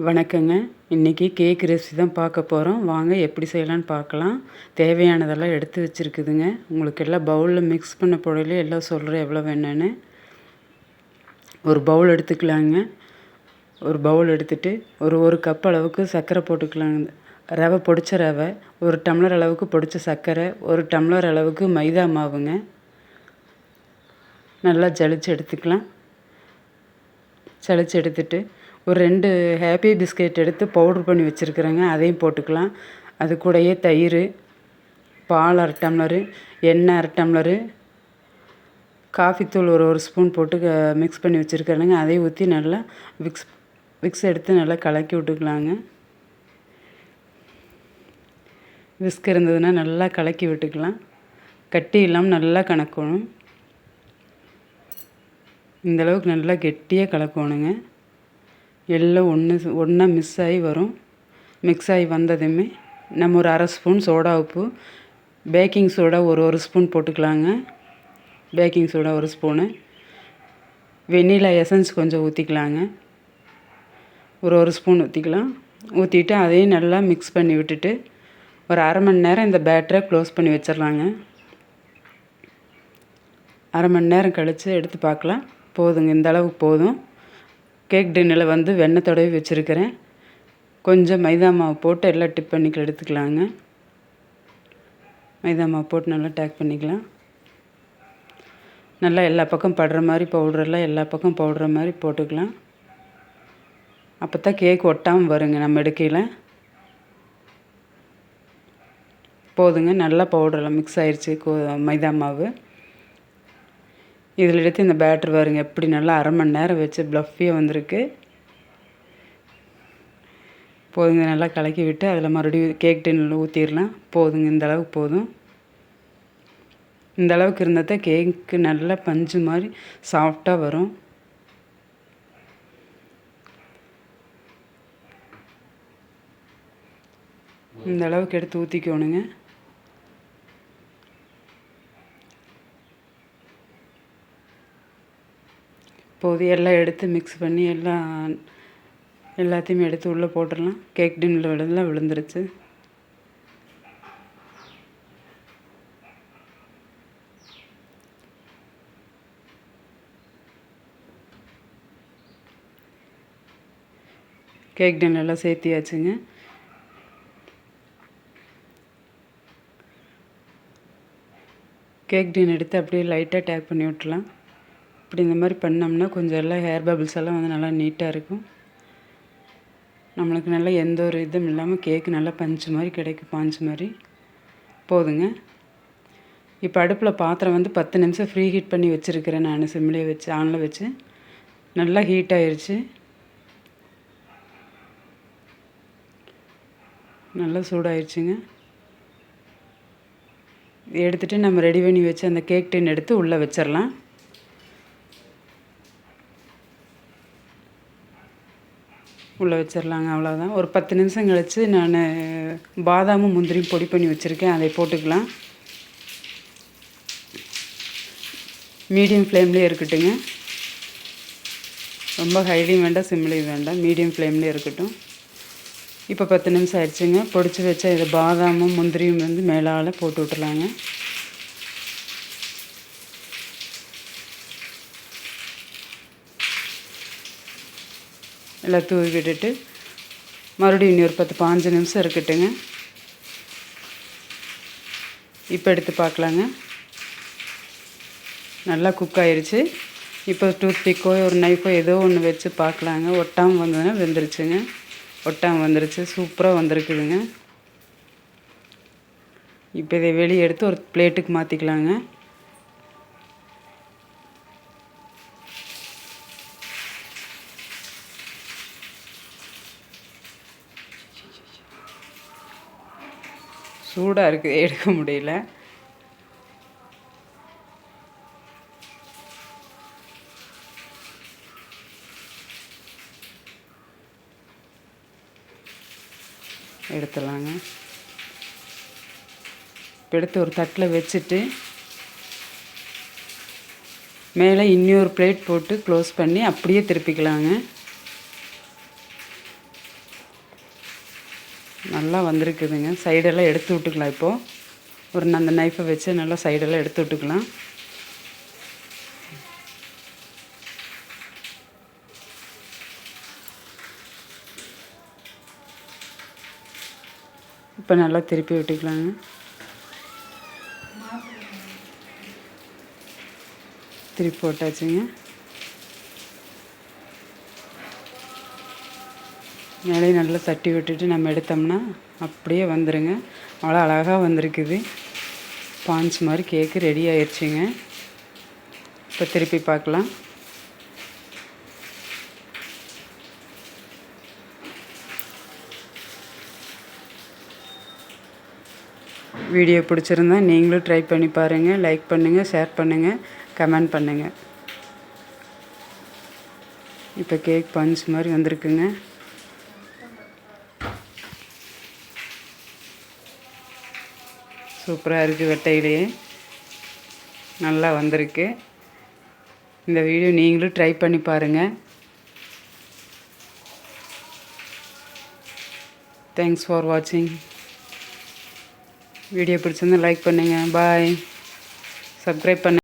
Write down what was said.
வணக்கங்க. இன்றைக்கி cake recipe தான் பார்க்க போகிறோம். வாங்க எப்படி செய்யலான்னு பார்க்கலாம். தேவையானதெல்லாம் எடுத்து வச்சுருக்குதுங்க. உங்களுக்கு எல்லாம் பவுலில் மிக்ஸ் பண்ண போடலே எல்லாம் சொல்கிறேன் எவ்வளோ வேணும்னு. ஒரு பவுல் எடுத்துக்கலாங்க. ஒரு பவுல் எடுத்துகிட்டு ஒரு கப் அளவுக்கு சர்க்கரை போட்டுக்கலாங்க. ரவை, பொடிச்ச ரவை, ஒரு டம்ளர் அளவுக்கு பொடிச்ச சர்க்கரை, ஒரு டம்ளர் அளவுக்கு மைதா மாவுங்க. நல்லா ஜலிச்சு எடுத்துக்கலாம். ஜலிச்சு எடுத்துட்டு ஒரு 2 ஹேப்பி பிஸ்கெட் எடுத்து பவுட்ரு பண்ணி வச்சுருக்குறேங்க. அதையும் போட்டுக்கலாம். அது கூடயே தயிர், பால் 1/2 டம்ளரு, எண்ணெய் 1/2 டம்ளரு, காஃபித்தூள் ஒரு ஸ்பூன் போட்டு மிக்ஸ் பண்ணி வச்சுருக்கிறேங்க. அதையும் ஊற்றி நல்லா விக்ஸ் எடுத்து நல்லா கலக்கி விட்டுக்கலாங்க. விஸ்க் இருந்ததுன்னா நல்லா கலக்கி விட்டுக்கலாம். கட்டி இல்லாமல் நல்லா கலக்கணும். இந்தளவுக்கு நல்லா கெட்டியாக கலக்கணுங்க. எல்லாம் ஒன்றா மிக்ஸ் ஆகி வரும். மிக்ஸ் ஆகி வந்ததுமே நம்ம ஒரு 1/2 ஸ்பூன் சோடா உப்பு, பேக்கிங் சோடா ஒரு ஸ்பூன் போட்டுக்கலாங்க. Baking soda 1 spoon, vanilla essence கொஞ்சம் ஊற்றிக்கலாங்க. ஒரு ஸ்பூன் ஊற்றிக்கலாம். ஊற்றிட்டு அதையும் நல்லா மிக்ஸ் பண்ணி விட்டுட்டு ஒரு 1/2 மணி நேரம் இந்த பேட்டரை க்ளோஸ் பண்ணி வச்சிடலாங்க. 1/2 மணி நேரம் கழித்து எடுத்து பார்க்கலாம். போதுங்க, இந்த அளவுக்கு போதும். கேக் டின்னில் வெண்ணெய் தடவி வச்சுருக்கிறேன். கொஞ்சம் மைதா மாவு போட்டு எல்லாம் டிப் பண்ணி எடுத்துக்கலாங்க. மைதா மாவு போட்டு நல்லா டேக் பண்ணிக்கலாம். நல்லா எல்லா பக்கம் படுற மாதிரி பவுடரெல்லாம் எல்லா பக்கம் பவுடுற மாதிரி போட்டுக்கலாம். அப்போ தான் கேக் ஒட்டாமல் வருங்க நம்ம எடுக்கையில். போதுங்க, நல்லா பவுடரெல்லாம் மிக்ஸ் ஆயிடுச்சு மைதா மாவு. இதில் எடுத்து இந்த பேட்டர் வருங்க எப்படி நல்லா 1/2 மணி நேரம் வச்சு ப்ளஃபியாக வந்திருக்கு. போதுங்க, நல்லா கலக்கி விட்டு அதில் மறுபடியும் கேக் டின்னில் ஊற்றிடலாம். போதுங்க, இந்த அளவுக்கு போதும். இந்த அளவுக்கு இருந்தால் தான் கேக்கு நல்லா பஞ்சு மாதிரி சாஃப்டாக வரும். இந்த அளவுக்கு எடுத்து ஊற்றிக்கோணுங்க. இப்போது எல்லாம் எடுத்து மிக்ஸ் பண்ணி எல்லாத்தையுமே எடுத்து உள்ளே போட்டுடலாம். கேக் டின்னில் விழுந்துருச்சு. கேக் டின்னில் சேர்த்தியாச்சுங்க. கேக் டின் எடுத்து அப்படியே லைட்டாக டேப் பண்ணி விட்டுலாம். இப்படி இந்த மாதிரி பண்ணோம்னா கொஞ்சம் எல்லாம் ஹேர் பபிள்ஸ் எல்லாம் நல்லா நீட்டாக இருக்கும். நம்மளுக்கு நல்லா எந்த ஒரு இதுவும் இல்லாமல் கேக்கு நல்லா பஞ்சு மாதிரி கிடைக்கும். பாஞ்சு மாதிரி போதுங்க. இப்போ அடுப்பில் பாத்திரம் 10 நிமிஷம் ஃப்ரீ ஹீட் பண்ணி வச்சுருக்கிறேன். நான் சிம்மிலே வச்சு ஆனில் வச்சு நல்லா ஹீட் ஆயிடுச்சு. நல்லா சூடாயிடுச்சுங்க. எடுத்துகிட்டு நம்ம ரெடி பண்ணி வச்சு அந்த கேக் டின் எடுத்து உள்ளே வச்சிடலாம். உள்ளே வச்சிடலாங்க. அவ்வளோதான். ஒரு 10 நிமிஷம் கழித்து நான் பாதாமும் முந்திரியும் பொடி பண்ணி வச்சுருக்கேன். அதை போட்டுக்கலாம். மீடியம் ஃப்ளேம்லேயே இருக்கட்டுங்க. ரொம்ப ஹைலியும் வேண்டாம், சிம்லேயும் வேண்டாம், மீடியம் ஃப்ளேம்லேயே இருக்கட்டும். இப்போ 10 நிமிஷம் ஆயிடுச்சுங்க. பொடிச்சு வச்ச இது பாதாமும் முந்திரியும் மேலால் போட்டு விட்டுலாங்க. எல்லாம் தூவி விட்டுட்டு மறுபடியும் இன்னொரு 10-15 நிமிஷம் இருக்கட்டுங்க. இப்போ எடுத்து பார்க்கலாங்க. நல்லா குக் ஆயிடுச்சு. இப்போ டூத் பிக்கோ ஒரு நைஃபோ ஏதோ ஒன்று வச்சு பார்க்கலாங்க. ஒட்டாமல் வந்ததுன்னா வெந்துருச்சுங்க. ஒட்டாமல் வந்துருச்சு. சூப்பராக வந்திருக்குதுங்க. இப்போ இதை வெளியே எடுத்து ஒரு பிளேட்டுக்கு மாற்றிக்கலாங்க. சூடாக இருக்குது, எடுக்க முடியல. எடுத்துடலாங்க. இப்போ எடுத்து ஒரு தட்டில் வச்சுட்டு மேலே இன்னொரு பிளேட் போட்டு க்ளோஸ் பண்ணி அப்படியே திருப்பிக்கலாங்க. நல்லா வந்திருக்குதுங்க. சைடெல்லாம் எடுத்து விட்டுக்கலாம். இப்போது அந்த நைஃபை வச்சு நல்லா சைடெல்லாம் எடுத்து விட்டுக்கலாம். இப்போ நல்லா திருப்பி விட்டுக்கலாங்க. திருப்பி போட்டாச்சுங்க. மேலேயும் நல்லா தட்டி விட்டுட்டு நம்ம எடுத்தோம்னா அப்படியே வந்துடுங்க. அவ்வளோ அழகாக வந்திருக்குது. ஸ்பாஞ்ச் மாதிரி கேக்கு ரெடி ஆயிடுச்சுங்க. இப்போ திருப்பி பார்க்கலாம். வீடியோ பிடிச்சிருந்தா நீங்களும் ட்ரை பண்ணி பாருங்கள். லைக் பண்ணுங்கள், ஷேர் பண்ணுங்கள், கமெண்ட் பண்ணுங்கள். இப்போ கேக் பஞ்ச் மாதிரி வந்திருக்குங்க. சூப்பராக இருக்குது. வெட்டையிலேயே நல்லா வந்திருக்கு. இந்த வீடியோ நீங்களும் ட்ரை பண்ணி பாருங்கள். தேங்க்ஸ் ஃபார் வாட்சிங். வீடியோ பிடிச்சிருந்தா லைக் பண்ணுங்கள். பாய். சப்ஸ்கிரைப் பண்ணுங்கள்.